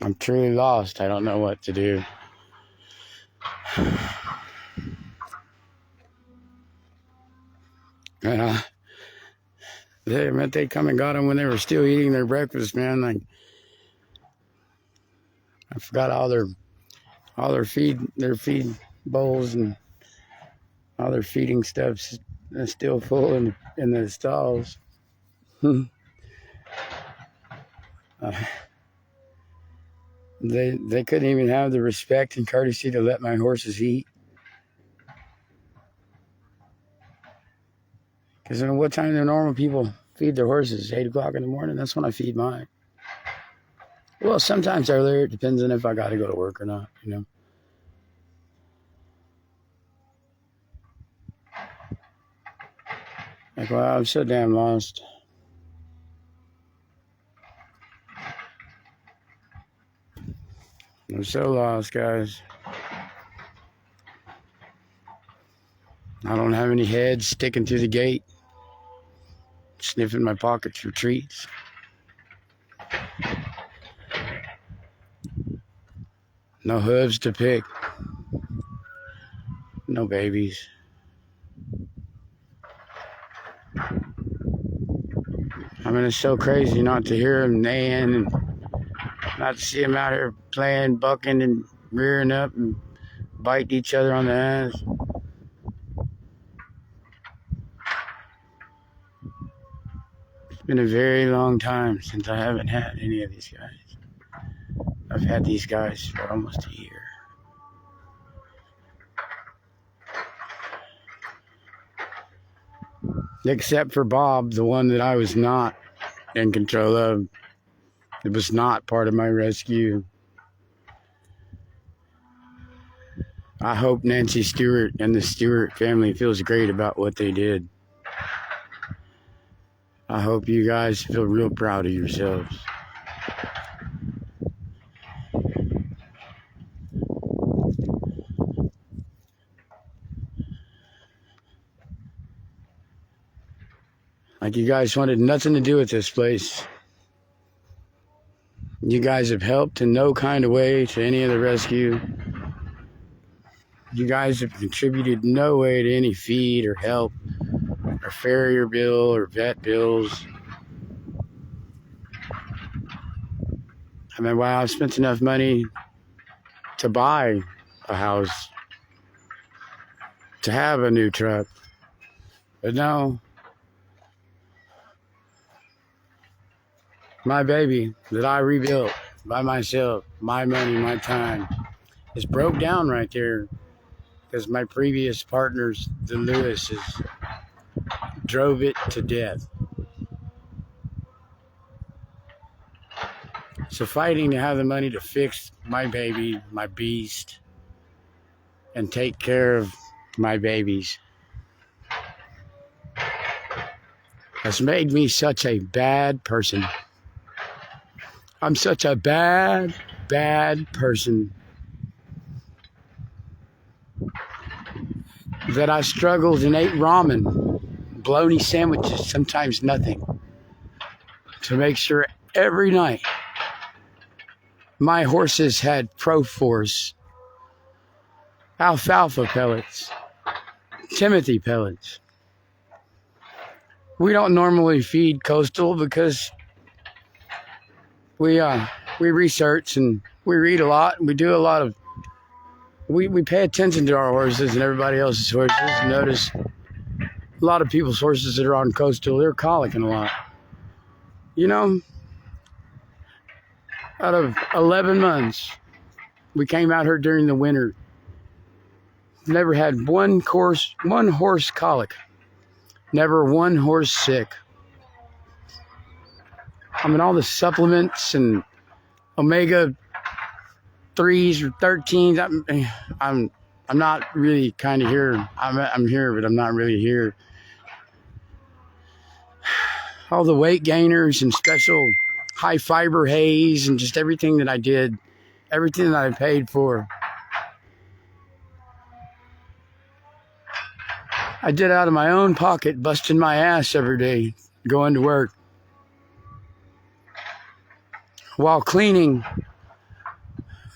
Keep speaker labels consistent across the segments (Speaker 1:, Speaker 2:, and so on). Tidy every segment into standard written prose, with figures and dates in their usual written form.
Speaker 1: I'm truly lost. I don't know what to do. And they come and got them when they were still eating their breakfast, man. Like, I forgot all their feed bowls and all their feeding stuff's still full in the stalls. They couldn't even have the respect and courtesy to let my horses eat. Because you know what time the normal people feed their horses? 8 o'clock in the morning. That's when I feed mine. Well, sometimes earlier. It depends on if I got to go to work or not, you know. Like, wow, I'm so damn lost. I'm so lost, guys. I don't have any heads sticking through the gate, sniffing my pockets for treats. No hooves to pick. No babies. I mean, it's so crazy not to hear them neighing and not to see them out here playing, bucking, and rearing up and biting each other on the ass. It's been a very long time since I haven't had any of these guys. I've had these guys for almost a year. Except for Bob, the one that I was not in control of. It was not part of my rescue. I hope Nancy Stewart and the Stewart family feels great about what they did. I hope you guys feel real proud of yourselves. Like, you guys wanted nothing to do with this place. You guys have helped in no kind of way to any of the rescue. You guys have contributed no way to any feed or help or farrier bill or vet bills. I mean, wow, I've spent enough money to buy a house, to have a new truck. But no, my baby that I rebuilt by myself, my money, my time, is broke down right there because my previous partners, the Lewises, drove it to death. So fighting to have the money to fix my baby, my beast, and take care of my babies has made me such a bad person. I'm such a bad, bad person that I struggled and ate ramen, bologna sandwiches, sometimes nothing, to make sure every night my horses had Proforce, alfalfa pellets, Timothy pellets. We don't normally feed Coastal because we research and we read a lot and we do a lot of we pay attention to our horses and everybody else's horses. Notice a lot of people's horses that are on Coastal, they're colicking a lot. You know, out of 11 months, we came out here during the winter. Never had one horse colic. Never one horse sick. I mean, all the supplements and omega 3s or 13s. I'm not really kind of here. I'm here, but I'm not really here. All the weight gainers and special high fiber haze and just everything that I did, everything that I paid for, I did out of my own pocket, busting my ass every day, going to work, while cleaning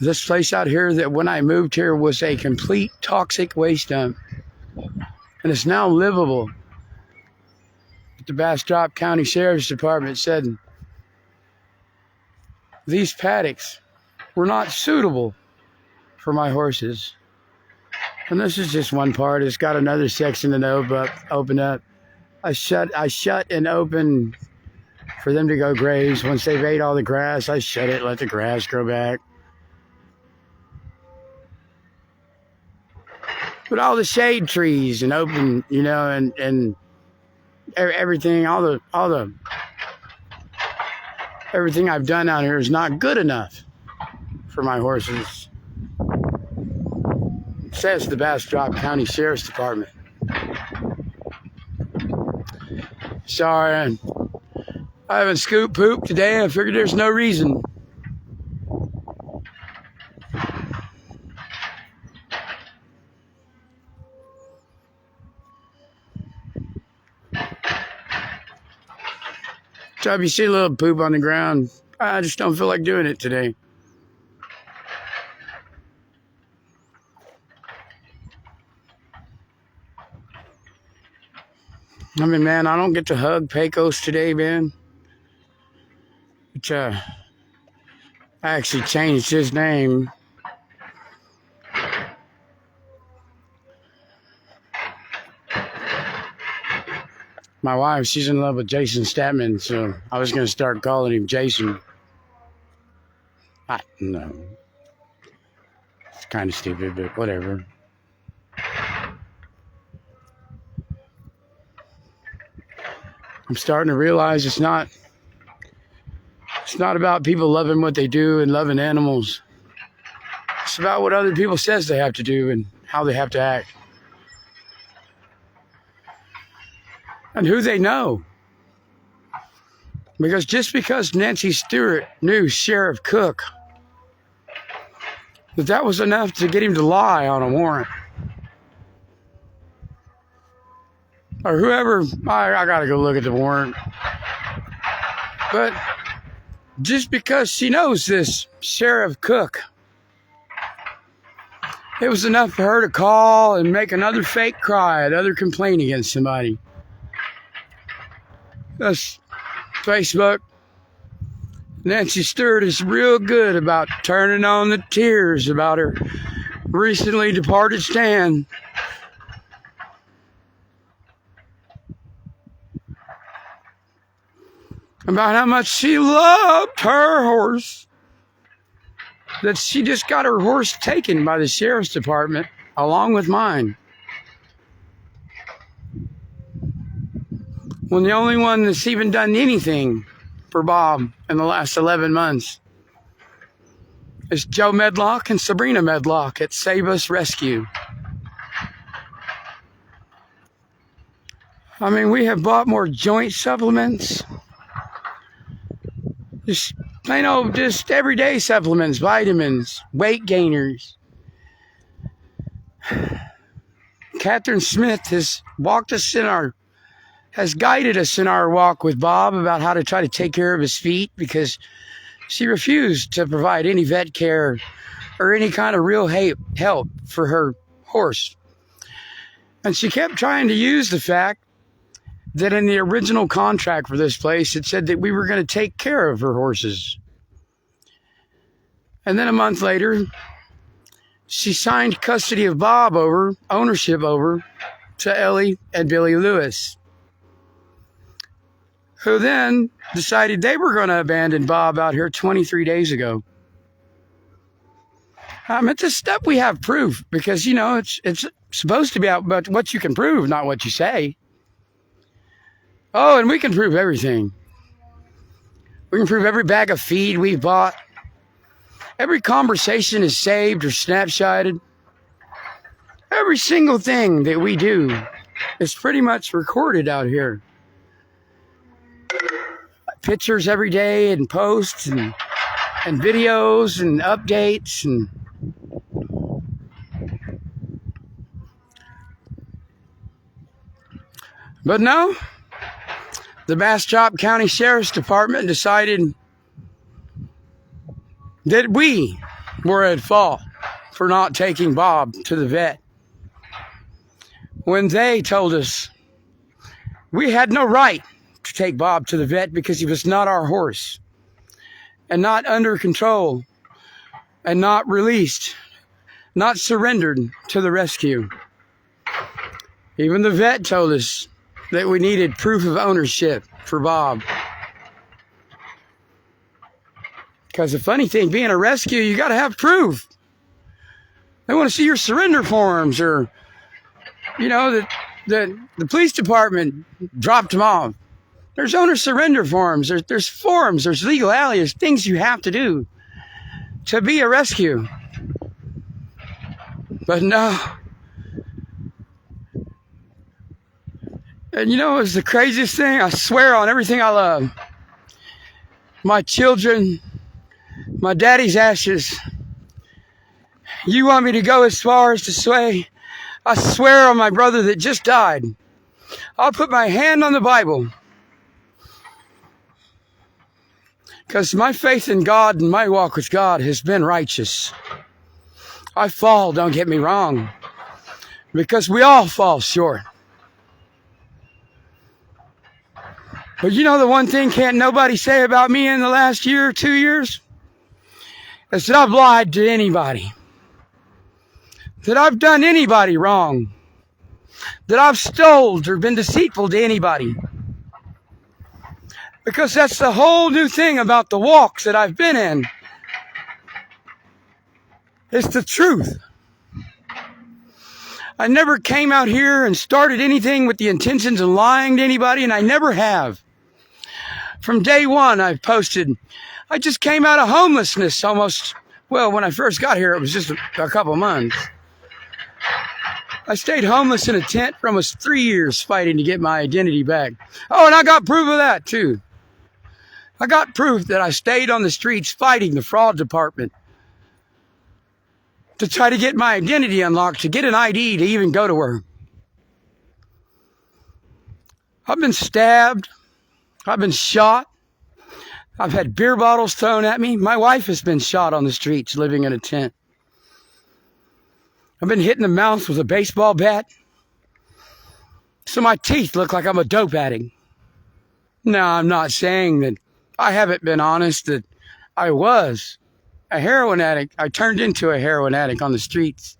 Speaker 1: This place out here that when I moved here was a complete toxic waste dump. And it's now livable. The Bastrop County Sheriff's Department said these paddocks were not suitable for my horses. And this is just one part. It's got another section to open up. I shut and open for them to go graze. Once they've ate all the grass, I shut it, let the grass grow back. But all the shade trees and open, and everything, everything I've done out here is not good enough for my horses. Says the Bastrop County Sheriff's Department. Sorry, I haven't scooped poop today. I figured there's no reason. So if you see a little poop on the ground, I just don't feel like doing it today. I mean, man, I don't get to hug Pecos today, man. Which, I actually changed his name. My wife, she's in love with Jason Statman, so I was going to start calling him Jason. No. It's kind of stupid, but whatever. I'm starting to realize it's not about people loving what they do and loving animals. It's about what other people says they have to do and how they have to act. And who they know. Because just because Nancy Stewart knew Sheriff Cook, that was enough to get him to lie on a warrant. Or whoever, I gotta go look at the warrant. But just because she knows this Sheriff Cook, it was enough for her to call and make another fake cry, another complaint against somebody. That's Facebook. Nancy Stewart is real good about turning on the tears about her recently departed Stan. About how much she loved her horse. That she just got her horse taken by the Sheriff's Department along with mine. When the only one that's even done anything for Bob in the last 11 months is Joe Medlock and Sabrina Medlock at Save Us Rescue. I mean, we have bought more joint supplements. Just plain old, just everyday supplements, vitamins, weight gainers. Catherine Smith has guided us in our walk with Bob about how to try to take care of his feet because she refused to provide any vet care or any kind of real help for her horse. And she kept trying to use the fact that in the original contract for this place, it said that we were going to take care of her horses. And then a month later, she signed custody of Bob ownership over to Ellie and Billy Lewis, who then decided they were going to abandon Bob out here 23 days ago. At this step, we have proof because, it's supposed to be about what you can prove, not what you say. Oh, and we can prove everything. We can prove every bag of feed we've bought. Every conversation is saved or snapshotted. Every single thing that we do is pretty much recorded out here. Pictures every day and posts and videos and updates and but no. The Bastrop County Sheriff's Department decided that we were at fault for not taking Bob to the vet, when they told us we had no right to take Bob to the vet because he was not our horse and not under control and not released, not surrendered to the rescue. Even the vet told us that we needed proof of ownership for Bob. Because the funny thing, being a rescue, you got to have proof. They want to see your surrender forms, or, you know, the police department dropped them off. There's owner surrender forms. There's forms. There's legality. There's things you have to do to be a rescue. But no. And you know, it's the craziest thing. I swear on everything I love. My children, my daddy's ashes. You want me to go as far as to say, I swear on my brother that just died. I'll put my hand on the Bible. Because my faith in God and my walk with God has been righteous. I fall, don't get me wrong. Because we all fall short. But you know the one thing can't nobody say about me in the last year or 2 years? Is that I've lied to anybody. That I've done anybody wrong. That I've stole or been deceitful to anybody. Because that's the whole new thing about the walks that I've been in. It's the truth. I never came out here and started anything with the intentions of lying to anybody, and I never have. From day one, I've posted. I just came out of homelessness almost, well, when I first got here, it was just a couple months. I stayed homeless in a tent for almost 3 years fighting to get my identity back. Oh, and I got proof of that, too. I got proof that I stayed on the streets fighting the fraud department to try to get my identity unlocked, to get an ID to even go to work. I've been stabbed. I've been shot. I've had beer bottles thrown at me. My wife has been shot on the streets living in a tent. I've been hit in the mouth with a baseball bat. So my teeth look like I'm a dope addict. Now, I'm not saying that I haven't been honest, that I was a heroin addict. I turned into a heroin addict on the streets.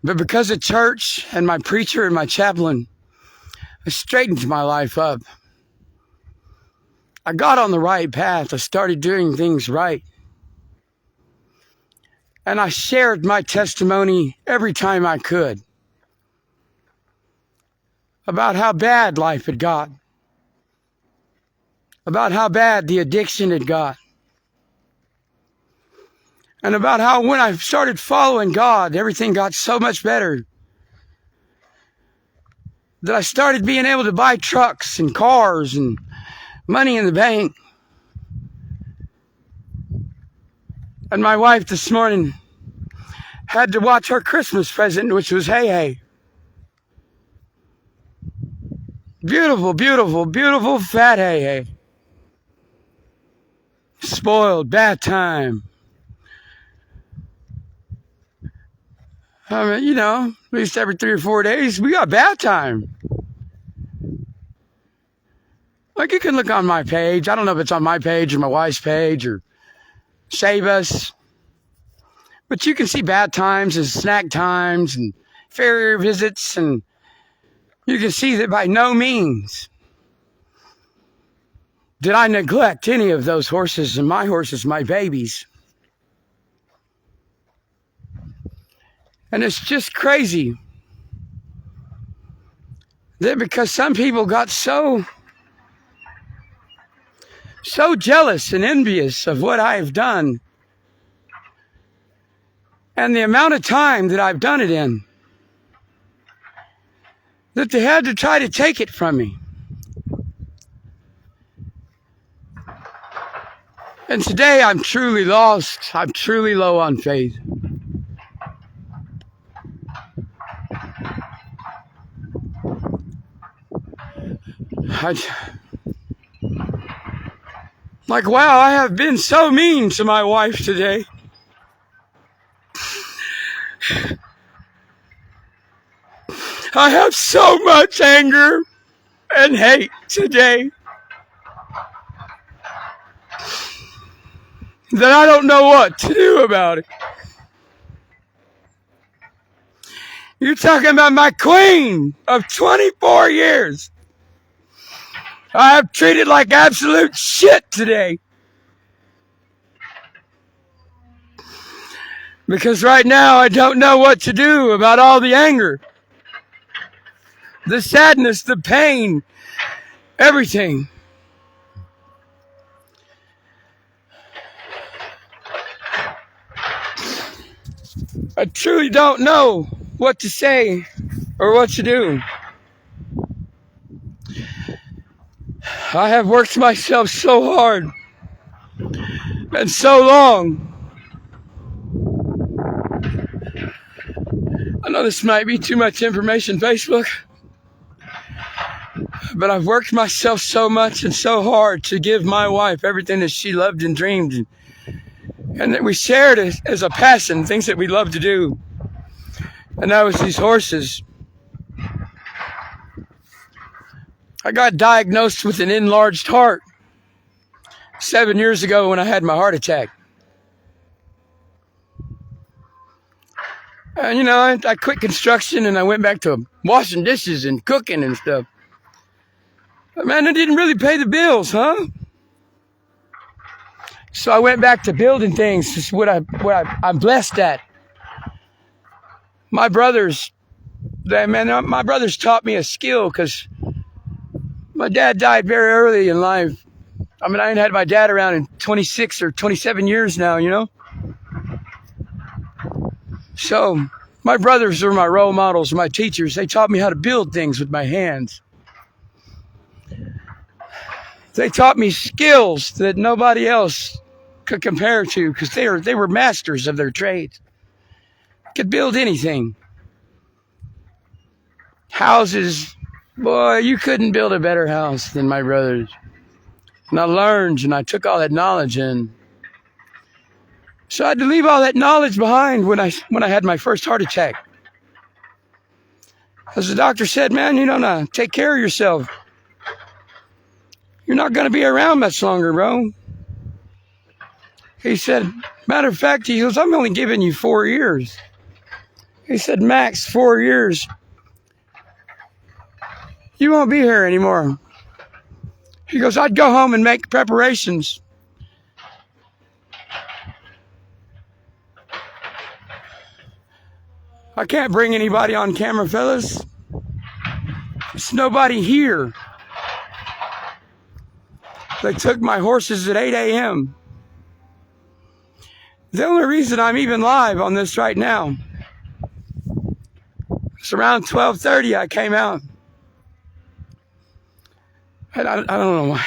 Speaker 1: But because of church and my preacher and my chaplain, I straightened my life up. I got on the right path. I started doing things right. And I shared my testimony every time I could about how bad life had got, about how bad the addiction had got, and about how when I started following God, everything got so much better that I started being able to buy trucks and cars and money in the bank. And my wife this morning had to watch her Christmas present, which was Hey Hey. Beautiful, beautiful, beautiful fat Hey Hey. Spoiled, bad time. I mean, you know, at least every 3 or 4 days, we got bath time. Like, you can look on my page. I don't know if it's on my page or my wife's page or Save Us. But you can see bath times and snack times and farrier visits, and you can see that by no means did I neglect any of those horses, and my horses, my babies. And it's just crazy that because some people got so jealous and envious of what I've done and the amount of time that I've done it in, that they had to try to take it from me. And today I'm truly lost. I'm truly low on faith. Like, wow, I have been so mean to my wife today. I have so much anger and hate today that I don't know what to do about it. You're talking about my queen of 24 years. I have treated like absolute shit today. Because right now I don't know what to do about all the anger, the sadness, the pain, everything. I truly don't know what to say or what to do. I have worked myself so hard and so long. I know this might be too much information, Facebook, but I've worked myself so much and so hard to give my wife everything that she loved and dreamed, and that we shared as a passion, things that we love to do. And that was these horses. I got diagnosed with an enlarged heart 7 years ago when I had my heart attack. And, you know, I quit construction and I went back to washing dishes and cooking and stuff. But, man, it didn't really pay the bills, huh? So I went back to building things. It's what I'm blessed at. My brothers taught me a skill because my dad died very early in life. I mean, I ain't had my dad around in 26 or 27 years now, you know? So my brothers were my role models, my teachers. They taught me how to build things with my hands. They taught me skills that nobody else could compare to because they were masters of their trades. Could build anything. Houses, boy, you couldn't build a better house than my brothers. And I learned and I took all that knowledge in. So I had to leave all that knowledge behind when I had my first heart attack. As the doctor said, man, you don't take care of yourself. You're not going to be around much longer, bro. He said, matter of fact, he goes, I'm only giving you 4 years. He said, max 4 years. You won't be here anymore. He goes, I'd go home and make preparations. I can't bring anybody on camera, fellas. There's nobody here. They took my horses at 8 a.m. The only reason I'm even live on this right now, it's around 12:30 I came out. And I don't know why.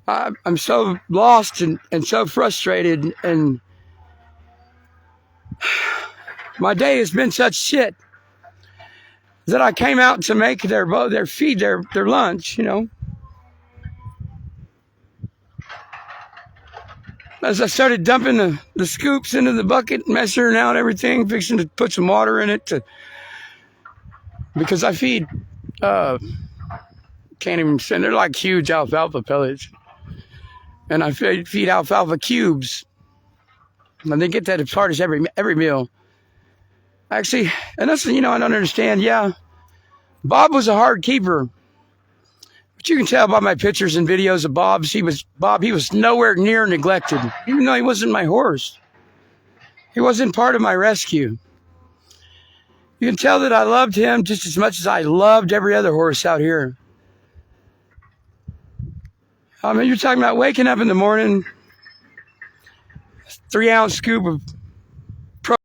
Speaker 1: I'm so lost and so frustrated, and my day has been such shit that I came out to make their lunch, you know. As I started dumping the scoops into the bucket, measuring out everything, fixing to put some water in it because I feed, can't even send, they're like huge alfalfa pellets. And I feed alfalfa cubes. And they get that as part of every meal. Actually, and that's, I don't understand. Yeah, Bob was a hard keeper. But you can tell by my pictures and videos of Bob's. He was nowhere near neglected, even though he wasn't my horse. He wasn't part of my rescue. You can tell that I loved him just as much as I loved every other horse out here. I mean, you're talking about waking up in the morning, 3-ounce scoop of